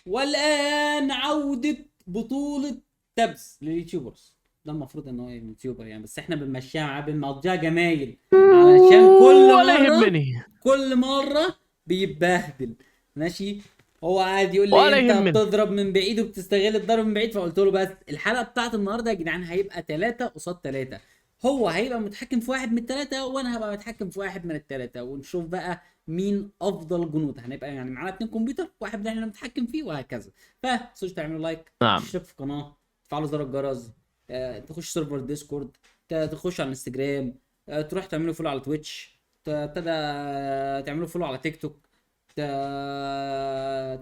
والآن عودة بطولة تبس لليوتيوبرز. ده المفروض ان هو يوتيوبر يعني، بس احنا بنمشيها معاه بنقضيها جمايل علشان ولا يهمني كل مرة بيتبهدل. ماشي. هو قاعد يقول لي ولا انت يهمني. بتضرب من بعيد وبتستغل الضرب من بعيد، فقلت له بس الحلقة بتاعت النهارده يا جدعان هيبقى 3 قصاد 3. هو هيبقى متحكم في واحد من الثلاثة وانا هبقى متحكم في واحد من الثلاثة، ونشوف بقى مين افضل جنود. هنبقى يعني معانا 2 كمبيوتر، واحد ده احنا متحكم فيه وهكذا. فتنسوش تعملوا لايك، نعم. تشتركوا في القناة، تفعلوا زر الجرس، تخش سيرفر ديسكورد، تخش على الانستجرام، تروح تعملوا فولو على تويتش، ابتدى تعملوا فولو على تيك توك،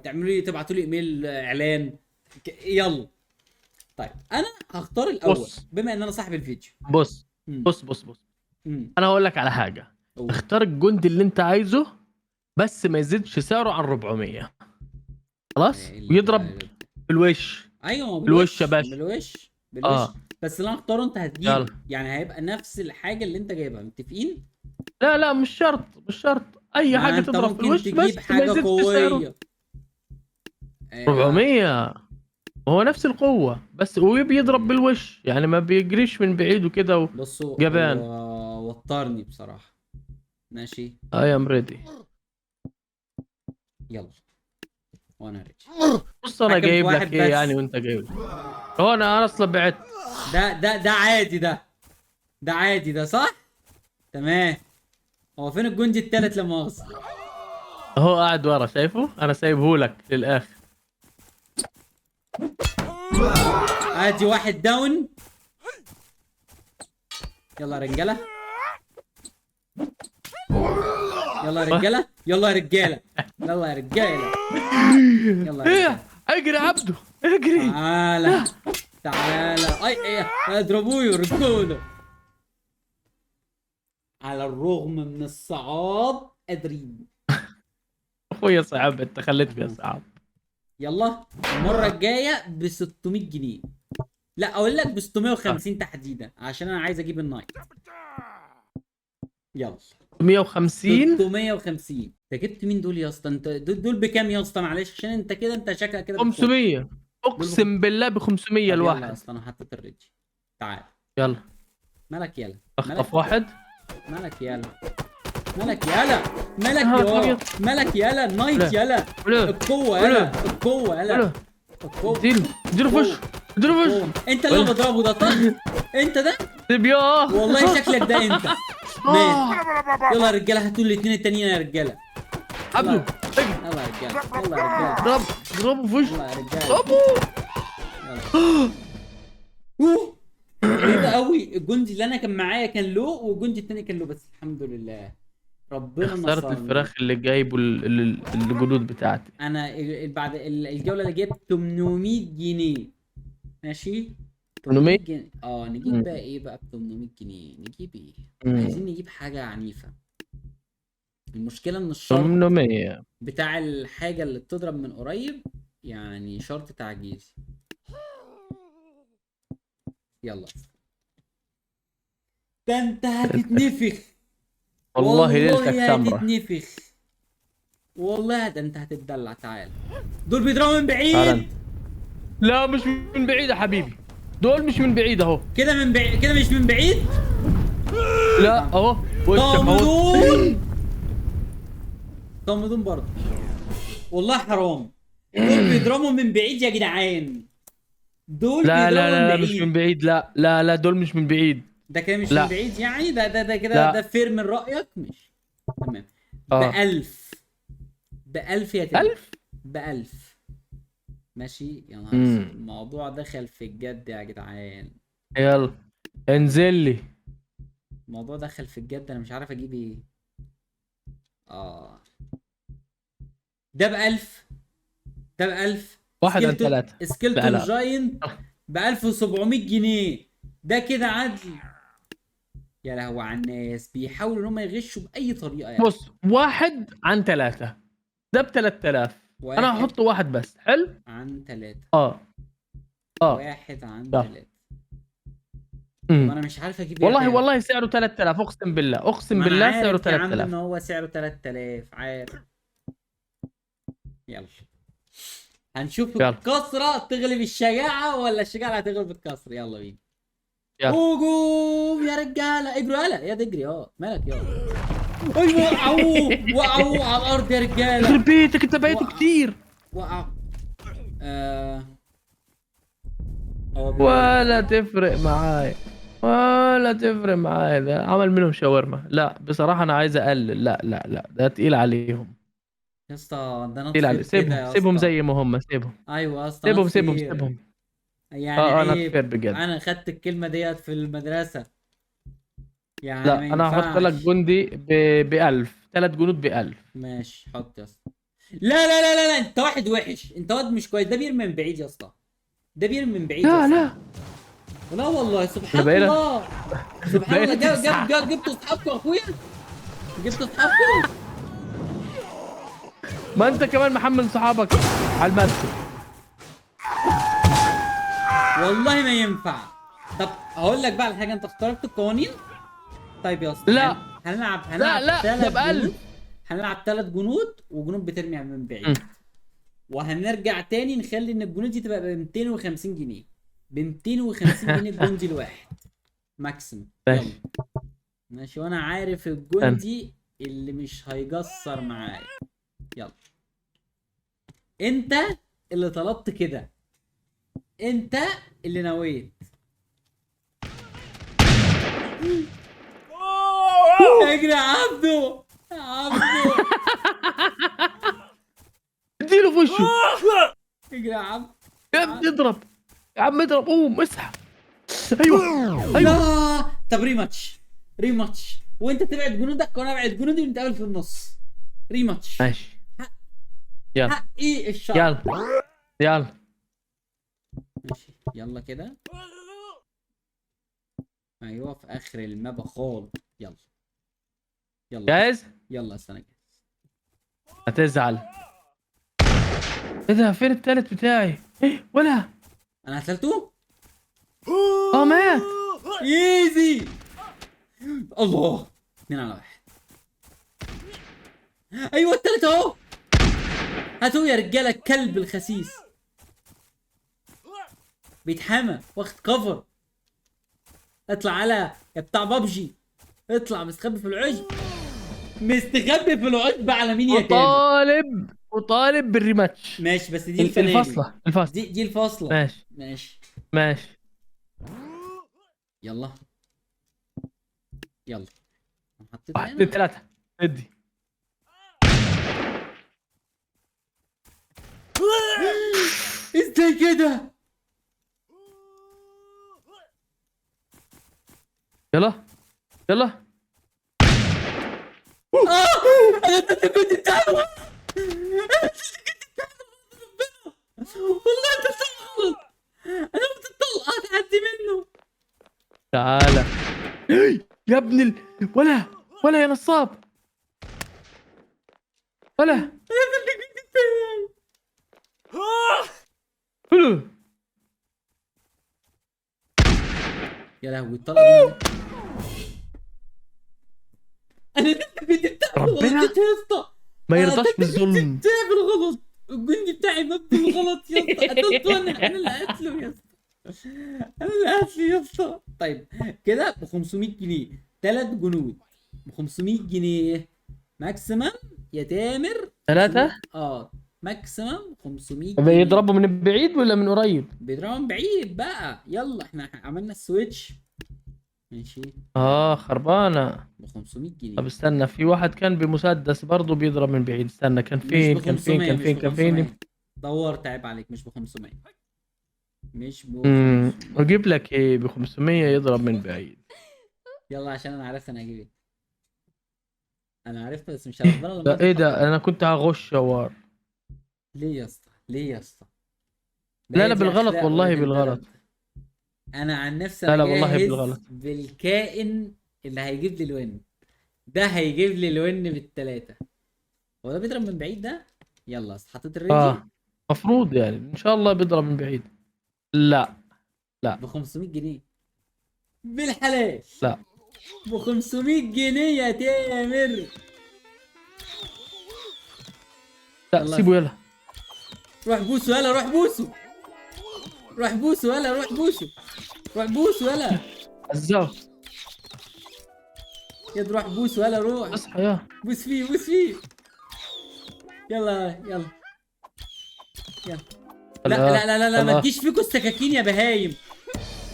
تعملوا لي تبعتوا لي ايميل اعلان. يلا. طيب انا هختار الاول بص بما ان انا صاحب الفيديو. بص امم بص امم انا هقول لك على حاجه. قول. اختار الجندي اللي انت عايزه، بس ما يزيدش سعره عن 400. خلاص، ويضرب بالوش. ايوه، ما بالوش يا بالوش باشا. بالوش بالوش. اه بس اللي انا هختاره انت يلا. هتجيبه، يعني هيبقى نفس الحاجه اللي انت جايبها، متفقين؟ لا لا، مش شرط مش شرط. اي ما حاجه انت تضرب في ممكن الوش تجيب بس ما حاجه يزيدش سعره. قويه. آه 400 هو نفس القوه، بس وبيضرب بالوش، يعني ما بيجريش من بعيد وكده. بصوا، هو وجبان. وترني بصراحه. ماشي. اي ام ريدي. يلا. وانا ريدي. بص انا حكم في جايب لك واحد ايه يعني بس. وانت جايب لي. هو انا اصلا بعت. ده عادي ده. ده عادي ده، صح. تمام. هو فين الجندي التالت لما مؤاخذة؟ هو قاعد ورا، شايفه؟ انا سايبه لك للاخر. ادي واحد داون. يلا يا رجاله. يلا يا رجاله. يلا يا رجاله. يلا يا رجاله. يلا يا ايه، رجاله. اجري يا عبده اجري. تعالى. تعالى. اي ايه، اضربوه يا رجاله. على الرغم من الصعاب قادرين. اخويا صعب، انت خليت فيها اهو. صعب. يلا. المره الجايه ب 600 جنيه. لا، اقول لك ب 650 تحديدا عشان انا عايز اجيب النايت. يلا. 150. 650. انت جبت مين دول يا اسطى؟ انت دول بكام يا اسطى؟ معلش، عشان انت كده انت شكلك كده بتخم. 500. دول اقسم بالله ب 500 طب يلا يا الواحد. اسطى، انا حطيت الريدج. تعال. يلا. مالك يلا. اخطف مالك. واحد. مالك يلا. مالك يلا. يا مالك نهار يا ابيض. مالك يلا النايت ولا يلا. ولا القوة ولا يلا. القوة يلا. ولا القوة. اديله فش. القوة. اديله فش. القوة. انت اللي انا ولا بضربه ده، صح؟ انت ده. سيب ياه. والله شكلك ده انت. ماشي. يلا يا رجاله، هاتوا الاثنين التانيين يا رجاله. يلا. عبده اجري. يلا يا رجاله. يلا يا رجاله. اضرب. اضربه في وشه. يلا يا رجاله. اضربه. يلا. اوه. غريبة قوي، الجندي اللي انا كان معايا كان له والجندي التاني كان له، بس الحمد لله ربنا خسرت نصرني. الفراخ اللي جايبه الجدود بتاعتي. انا بعد الجولة اللي جبت 800 جنيه. ماشي. 800 800. جنيه نجيب بقى ايه بقى ب 800 جنيه؟ نجيب ايه؟ عايزين نجيب حاجة عنيفة. المشكلة ان الشرط 800. بتاع الحاجة اللي بتضرب من قريب يعني شرط تعجيزي. يلا. ده انت هتتنفخ. والله ليلتك والله سمرة. هتتنفخ. والله ده انت هتتدلع. تعال. دول بيضربوا من تعال بعيد. انت. لا مش من بعيد يا حبيبي. دول مش من بعيد اهو. كده من بعيد، كده مش من بعيد. لا اهو. وشك اهو. طامدون. طامدون برضه. والله حرام. دول بيضربوا من بعيد يا جدعان. دول لا لا بيضربوا من لا لا، مش من بعيد. بعيد. لا لا لا، دول مش من بعيد. ده كده مش من لا بعيد يعني. ده كده ده لا. فير من رأيك، مش تمام. اه. بألف. بألف يا تامر. 1000. بألف. ماشي يا نهار اسود، امم الموضوع دخل في الجد يا جدعان. يلا انزل لي. الموضوع دخل في الجد، انا مش عارف اجيب ايه. اه. ده بألف. ده بألف. واحد عن سكيلتون ثلاثة. لا سكيلتون لا. جاينت. ب1700 جنيه. ده كده عدل. يا لهوي على الناس بيحاولوا ان هم يغشوا بأي طريقة يا اخي. بص، واحد عن ثلاثة. ده ب 3000. انا واحد هحط واحد بس. حلو. عن 3. اه. اه. واحد عن يلا. 3. طب امم انا مش عارف اجيب ايه يا والله تامر. والله سعره 3000. اقسم بالله اقسم ما انا بالله سعره عارف يا عم ان 3000. هو سعره 3000، عارف. يلا. هنشوف يلا. الكسرة تغلب الشجاعة ولا الشجاعة اللي هتغلب الكسرة. يلا بينا. يلا. هجوم يا رجالة، اجروا يلا يا تجري. مالك يا ايوه، وقعوه على الارض يا رجالة. يخرب بيتك انت بقيت وقع. كتير. وقع. هو ولا تفرق معايا، ولا تفرق معايا. ده عمل منهم شاورما. لا بصراحة انا عايز اقلل. لا لا لا، ده تقيل عليهم. يا اسطى ده نوت تقيل فير علي. كده سيبهم يا سيبهم اسطى. زي ما هم. سيبهم ايوه يا اسطى نوت سيبهم سيبهم فير. سيبهم. يعني اه نوت عيب. فير بجد. انا خدت الكلمة ديت في المدرسة، يعني ما لا انا هحط لك ينفعش. جندي ب1000. 3 جنود ب1000. ماشي حط يا اسطى. لا لا لا لا لا، انت واحد وحش، انت واد مش كويس. ده بيرمي من بعيد يا اسطى، ده بيرمي من بعيد يا لا اسطى. لا، لا والله انا سبحان بقينا الله. سبحان الله. بقينا 9. جبتوا اصحابكم يا اخويا، جبتوا اصحابكم. ما انت كمان محمل صحابك على المركب. والله ما ينفع. طب هقول لك بقى على حاجه، انت اخترقت القوانين. طيب يا اسطى لا لا هنلعب لا، ده 3 جنود. ب1000. هنلعب 3 جنود، وجنود بترمي من بعيد. وهنرجع تاني نخلي ان الجنود دي تبقى ب 250 جنيه. ب 250 جنيه الجندي الواحد ماكسيموم. يلا. ماشي. ماشي، وانا عارف استنى. الجندي اللي مش هيقصر معايا. يلا. انت اللي طلبت كده، انت اللي نويت. اجري يا عبدو، يا عبدو. اديله في وشه. اجري يا عبدو. يا ابني اضرب. يا عم اضرب. قوم اسحب. ايوه ايوه. لا. طب ريماتش، ريماتش، وانت تبعد جنودك وانا ابعد جنودي ونتقابل في النص. ريماتش. ماشي. يلا حقي الشرع. يلا يلا. ماشي يلا كده. ايوه في اخر المابا خالص. يلا. يلا جاهز؟ يلا استنى جاهز. هتزعل. ايه ده؟ فين التالت بتاعي؟ ايه ولا؟ انا قتلته. اه مات. ايزي. الله. 2 على 1. ايوه التالت اهو. هاتوه يا رجاله، الكلب الخسيس بيتحمى واخد كفر. اطلع على يا بتاع بابجي، اطلع مستخبي في العشب، مستخبي في العشب على مين يا تامر؟ وطالب بالريماتش. ماشي بس دي الفنالي. الفاصلة. دي الفاصلة. ماشي ماشي. ماشي. يلا. يلا. أنا حطيت 1 2 هنا. 3. ادي. ازاي كده؟ يلا يلا. انا كنت بتعمل. والله انت غلط. انا بتطلع تعدي منه. تعالى. يا ابن ولا يا نصاب. ولا. انا كنت بتعمل. يا لهوي الطلقه دي. انا كنت بتعمل ربنا غلط يا اسطى. ما يرضاش بالظلم. بتعمل غلط. الجندي بتاعي مات بالغلط يا اسطى. قتلته انا اللي قتله يا اسطى. انا اللي قتله يا اسطى. طيب كده ب 500 جنيه 3 جنود ب 500 جنيه ماكسيمم يا تامر. 3. ماكسيمم 500 جنيه. يضربوا من بعيد ولا من قريب؟ بيضربوا من بعيد بقى. يلا احنا عملنا السويتش. ماشي. خربانة. ب 500 طب جنيه استنى، في واحد كان بمسدس برضه بيضرب من بعيد. استنى، كان مش فين ب كان فين 500 كان مش فين ب كان فين 500 دورت عيب عليك. مش ب 500. مش ب 500. اجيب لك ايه ب 500 يضرب من بعيد؟ يلا عشان انا عرفت انا هجيب ايه. انا عرفت بس مش هربنا لما ده انت ايه تفكر. ده؟ انا كنت هغش شوار. ليه يا اسطى؟ ليه يا اسطى؟ ده لا هي لا دي بالغلط، اخلاق والله ولاد بالغلط. البلد. انا عن نفسي لا انا لا والله بالغلط. جاهز بالكائن اللي هيجيب لي الوين. ده هيجيب لي الوين بالثلاثه. هو ده بيضرب من بعيد ده. يلا حطيت الريدي. مفروض يعني ان شاء الله بيضرب من بعيد. لا لا ب 500 جنيه بالحلال. لا. ب 500 جنيه يا تامر. لا يلا سيبه يلا. روح بوسه يلا، روح بوسه، روح بوسه يلا، روح بوسه، روح بوسه يلا. عزام يا روح بوسه يلا، روح اصحى يا. بوس فيه، بوس فيه. يلا يلا يلا. لا يلا لا لا لا لا، ما يلا تجيش فيكوا السكاكين يا بهايم.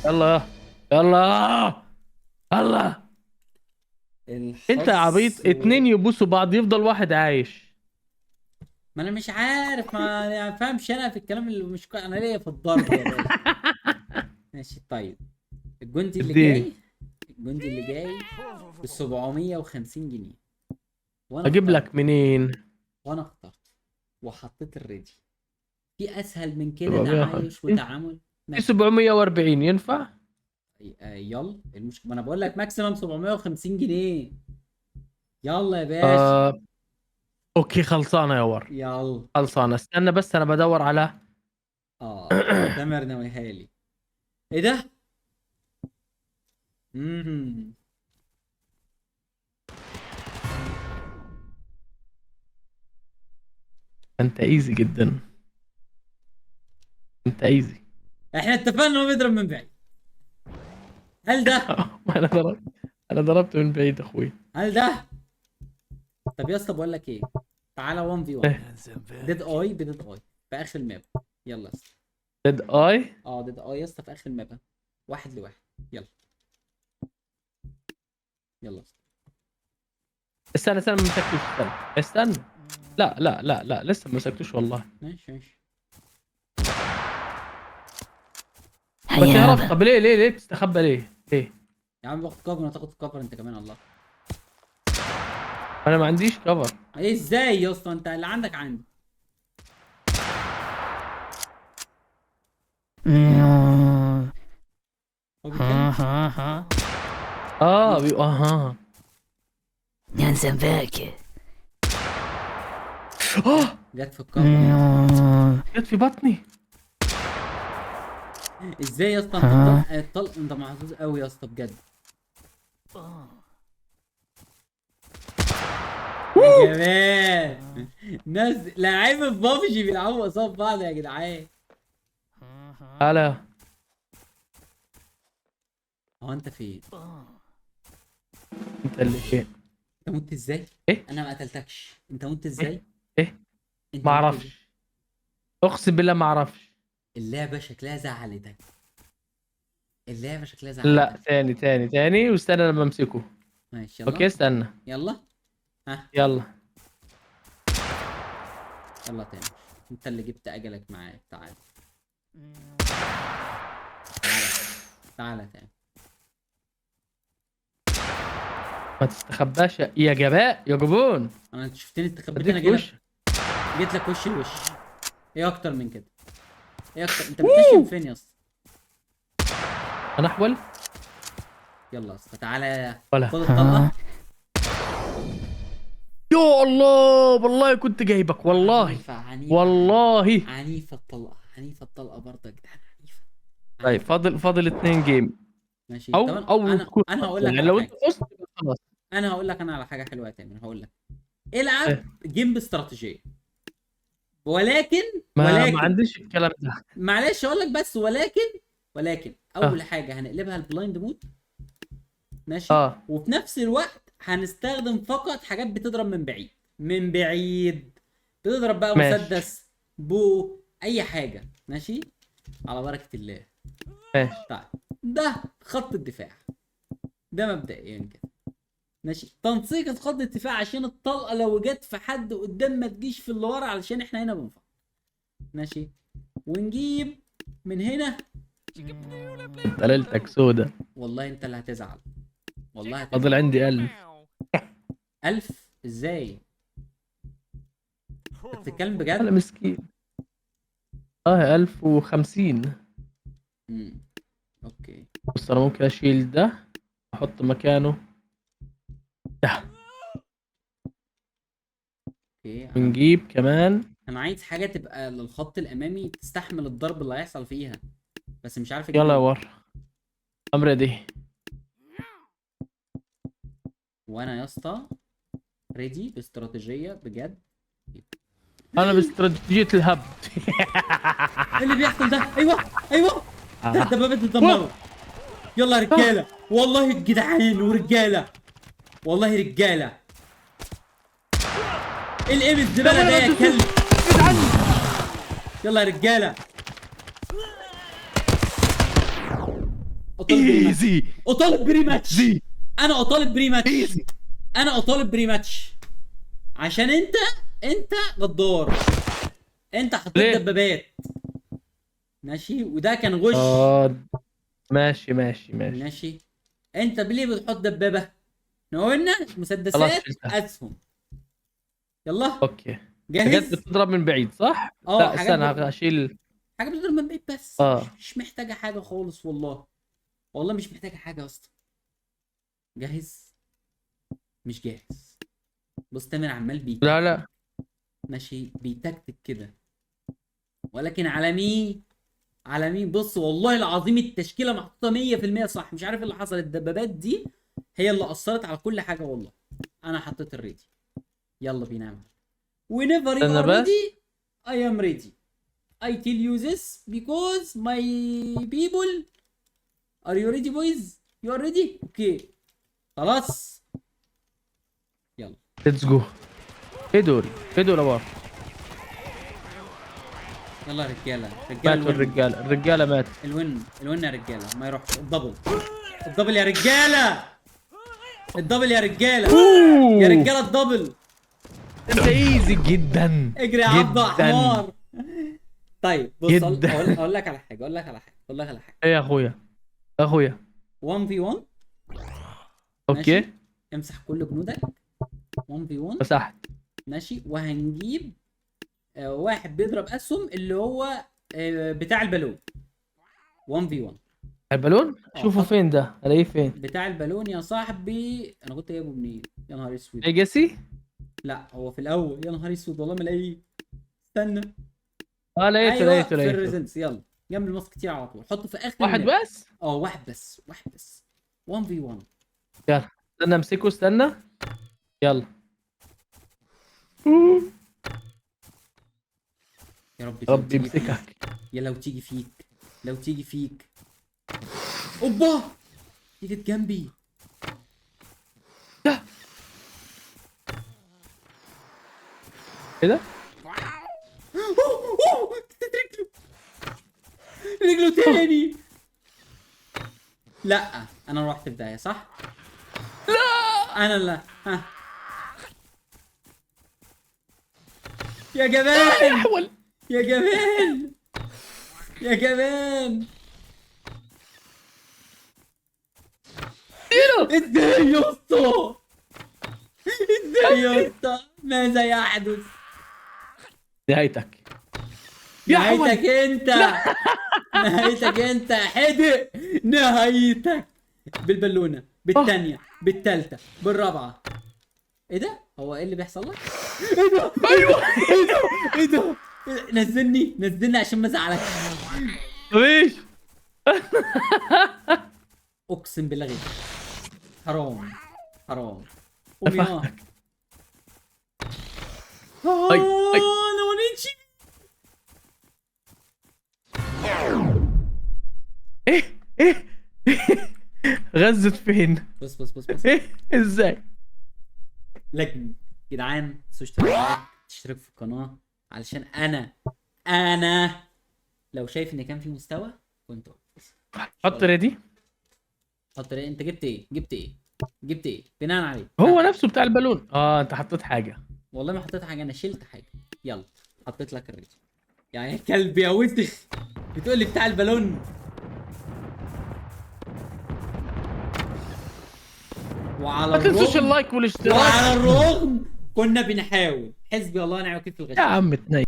يلا يلا يلا. انت يا عبيط، الحظ اتنين يبوسوا بعض يفضل واحد عايش. ما انا مش عارف، ما يعني فاهمش انا في الكلام اللي مش انا ليا في الضرب يا باشا. ماشي طيب. الجندي اللي اديني. جاي، الجندي اللي جاي ب 750 جنيه. وانا اجيب اخترت، لك منين؟ وانا اخترت وحطيت الريدي. في اسهل من كده 750 تعايش وتعامل؟ في ماشي. 740 ينفع؟ يلا المشكله، ما انا بقول لك ماكسيمم 750 جنيه. يلا يا باشا. آه... اوكي خلصانه يا ور. يلا. خلصانه، استنى بس انا بدور على تامر نويهالي. ايه ده؟ امم انت ايزي جدا. انت ايزي. احنا اتفقنا انه بيضرب من بعيد. هل ده؟ انا ضربت، انا ضربت من بعيد اخوي. هل ده؟ طب يا اسطى بقول لك ايه، تعالى 1 في 1. ايه؟ ديد اي بديد اي في اخر الماب. يلا يا اسطى. ديد اي. ديد اي يا اسطى في اخر الماب. واحد لواحد. يلا. يلا يا اسطى. استنى ما مسكتوش، استنى. لا لسه ما مسكتوش والله. ماشي ماشي. بس هرب. طب ليه بتستخبى ليه؟ يا عم باخد كفر، تاخد كفر انت كمان الله. انا ما عنديش كفر. ايه ازاي يا اسطى؟ انت اللي عندك عندي. هو بيتكلم. بيبقى Jansen verkar. جت في الكفر يا اسطى. جت في بطني. ازاي يا اسطى؟ انت الطلق انت محظوظ قوي يا اسطى بجد. يا جمال، ناس لاعيبه في بابجي بيلعبوا قصاد بعض يا جدعان. هلا. هو انت فين؟ انت اللي فين؟ انت مت ازاي؟ ايه؟ انا ما قتلتكش، انت مت ازاي؟ ايه؟ انت ما مت ازاي؟ اعرفش. اقسم بالله ما اعرفش. اللعبه شكلها زعلتك. اللعبه شكلها لا، زعلتك. تاني واستنى لما امسكه. ماشي اوكي يلا. استنى. يلا. ها. يلا. يلا تاني. انت اللي جبت اجلك معاك، تعال. تعال. تعال تاني. ما تستخباش يا جباء يا جبون. انت شفتني استخبيت، اديك انا في وشك. جيت لك وش لوش. ايه اكتر من كده؟ ايه اكتر؟ انت بتنشم فين يا اسطى؟ انا احول. يلا يا اسطى تعالى. ولا. خد الطلقه. يا الله والله كنت جايبك والله. عنيفة. والله. عنيفة الطلقة، عنيفة الطلقة برضه يا جدعان، عنيفة. طيب فاضل 2 جيم. ماشي او طب او انا تكون انا هقول لك يعني على لو انت حاجة. فزت يبقى خلاص. انا هقول لك انا على حاجة حلوة يا تامر، هقول لك. العب إيه؟ جيم باستراتيجية. ولكن ما ولكن عنديش الكلام ده. معلش اقول لك بس، ولكن اه اول حاجة هنقلبها البلايند مود. ماشي. اه وفي نفس الوقت هنستخدم فقط حاجات بتضرب من بعيد، من بعيد. بتضرب بقى ماشي مسدس، بو، اي حاجة. ماشي. على بركة الله. ماشي. طيب. ده خط الدفاع. ده مبدئيا كده. ماشي. تنسيق خط الدفاع عشان الطلقه لو جت في حد قدام ما تجيش في اللي ورا، علشان احنا هنا بنفكر. ماشي. ونجيب من هنا. ليلتك سودة. والله انت اللي هتزعل. والله فاضل هتزعل. عندي 1000. 1000 ازاي؟ انت بتتكلم انا بجد؟ مسكين. 1050. اوكي. بص انا ممكن اشيل ده، احط مكانه ده، اوكي. ونجيب كمان. انا عايز حاجه تبقى للخط الامامي تستحمل الضرب اللي هيحصل فيها، بس مش عارف اجيب يلا يا ايه. ور. ام ريدي. وانا يا اسطى ريدي باستراتيجيه بجد. انا باستراتيجيه الهبد. ايه اللي بيحصل ده؟ ايوه ايوه، الدبابات اتدمروا. يلا يا رجاله، والله جدعان ورجاله، والله رجاله. ايه الايم الزباله ده يا كلب؟ يلا يا رجاله، اطالب بري ماتش، ايزي اطالب بري ماتش، زي انا اطالب بري ماتش، ايزي. انا اطالب بري ماتش، عشان انت غدار، انت حطيت ليه؟ دبابات ماشي، وده كان غش. ماشي ماشي ماشي. ماشي، انت ليه بتحط دبابه؟ احنا قلنا خلاص مسدسات شلتها. اسهم. يلا اوكي. حاجات جاهز. بتضرب من بعيد صح؟ اه لا حاجات استنى اشيل. حاجه بتضرب من بعيد بس، اه مش محتاجه حاجه خالص والله، والله مش محتاجه حاجه اصلا. جاهز؟ مش جاهز. بص تامر عمال لا بيتكتك، لا. ماشي بيتكتك كده، ولكن على مين؟ على مين؟ بص والله العظيم التشكيله محطوطه 100% صح، مش عارف ايه اللي حصل، الدبابات دي هي اللي اثرت على كل حاجه والله. انا حطيت الريدي، يلا بينا يا معلم. Whenever you استنى are بس. ready I am ready. I tell you this because my people. Are you ready boys? You are ready? Okay. خلاص. يلا. ليتس جو. ايه دوري؟ ايه دول ابار؟ يلا يا رجاله، ماتوا الرجاله، الرجاله مات. الون يا رجاله، ما يروحش الدبل. الدبل يا رجاله، الدبل يا رجاله، يا رجاله الدبل. انت ايزي جدا. اجري يا عبد جداً. حمار. طيب بص، جداً. اقول لك على حاجه، اقول لك على حاجه. ايه يا اخويا؟ يا اخويا 1v1 اوكي. ماشي، امسح كل جنودك 1v1 مسحت. ماشي، وهنجيب واحد بيضرب اسهم اللي هو بتاع البالون 1v1. البالون شوفوا حط فين ده، الاقيه فين؟ بتاع البالون يا صاحبي، انا كنت جايبه منين؟ يا نهار اسود. ليجاسي. لا هو في الاول، يا نهار اسود والله ما الاقيه. استنى. اه لقيته ايوه لقيته في لقيته. الريزنس، يلا جنب الماسكتير على طول، حطه في اخر واحد الماب. بس. اه واحد بس، واحد بس 1v1. يلا استنى امسكه، استنى. يلا. يا رب ربي تيجي فيك. يمسكك. يا لو تيجي فيك، لو تيجي فيك. اوبا، تيجي جنبي. ايه ده؟ رجله تاني. لا انا رحت في داهيه صح؟ لا انا لا. ها يا جمال، احول. يا جمال، يا جمال. ازاي يا اسطى؟ ازاي يا اسطى؟ ماذا يحدث؟ نهايتك. يا نهايتك حول. انت، نهايتك انت حدق، نهايتك بالبالونه، بالثانيه، بالثالثه، بالرابعه. ايه ده؟ هو ايه اللي بيحصل لك؟ ايه ده؟ ايوه. ايه ده؟ ايه ده؟ نزلني، نزلني عشان ما ازعلكش. ليش؟ اقسم بالله غير. حرام، حرام. قوم يا. أي. انا ونيتشي. ايه ايه. غزت فين؟ بص بص بص بص. ايه ازاي؟ لكن جدعان تشترك في القناه، علشان انا لو شايف ان كان في مستوى كنت حط ريدي. حط لي. انت جبت ايه؟ جبت ايه؟ جبت ايه بناء عليه؟ هو نفسه بتاع البالون. اه انت حطيت حاجه. والله ما حطيت حاجه، انا شلت حاجه. يلا حطيت لك الريتش. يعني كلب يا وسخ، بتقول لي بتاع البالون. وعلى ما تنسوش الرغم، اللايك والاشتراك. وعلى الرغم كنا بنحاول. حسبي الله ونعم الوكيل في يا الغش. عم تنين.